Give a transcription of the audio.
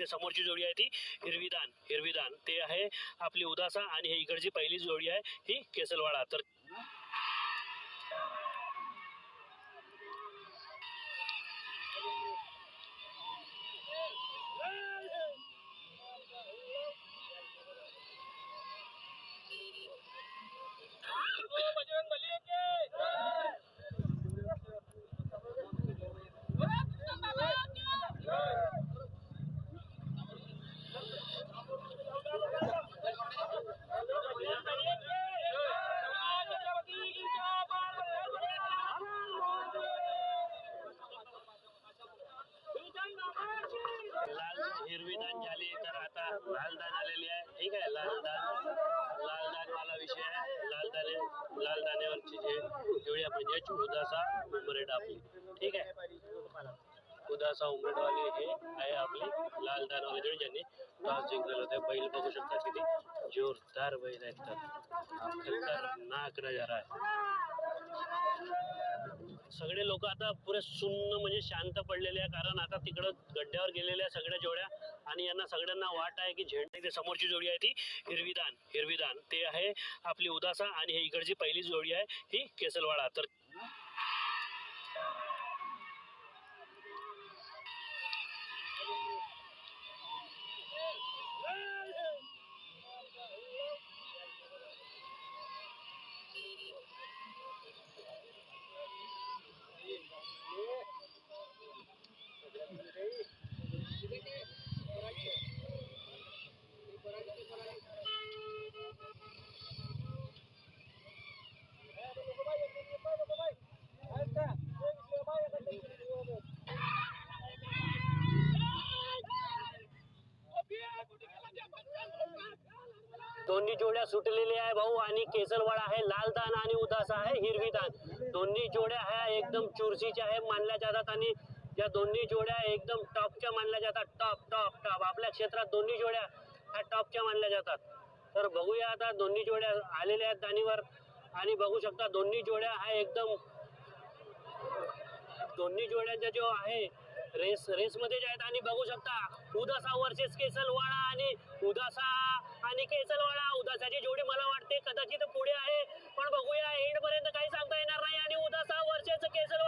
ते समोरची जोडी आहे ती हिरवीदान ते आहे आपली उदासा आणि हे इकडची पहिली जोडी आहे ही केसलवाडा. तर हिरवीदान झाली तर आता लालदान आलेली आहे. ठीक आहे, लालदान वाला विषय आहे. लालदाण्यावरची जे जोडी म्हणजे उदासा उमरेड आपली. ठीक आहे, उदासा उमरेडवाली हे आहे आपली लालदानवाली जोडी ज्यांनी टॉस जिंकलेलं होते. बैल बघू शकता किती जोरदार बैल आहेत, खतरनाक नजारा आहे. सगळे लोक आता पुरे सुन्न म्हणजे शांत पडलेले आहे, कारण आता तिकडं गड्ड्यावर गेलेल्या सगळ्या जोड्या आणि यांना सगळ्यांना वाट आहे की झेंडे ते समोरची जोडी आहे ती हिरवीदान ते आहे आपली उदासा आणि हे इकडची पहिली जोडी आहे ही केसलवाडा. तर दोन्ही जोड्या सुटलेल्या आहे भाऊ, आणि केसलवाडा आहे लालदान आणि उदासा आहे हिरवीदान. दोन्ही जोड्या ह्या एकदम चुरशीच्या आहे मानल्या जातात आणि या दोन्ही जोड्या एकदम टॉपच्या मानल्या जातात. टॉप आपल्या क्षेत्रात दोन्ही जोड्या ह्या टॉपच्या मानल्या जातात. तर बघूया आता दोन्ही जोड्या आलेल्या आहेत दानीवर आणि बघू शकता दोन्ही जोड्या हा एकदम दोन्ही जोड्यांचा जो आहे रेस मध्ये जे आहेत आणि बघू शकता उदासा वर्सेस केसलवाडा आणि उदासाची जोडी मला वाटते कदाचित पुढे आहे, पण बघूया एंड पर्यंत काही सांगता येणार नाही. आणि उदासा वर्सेस केसलवाडा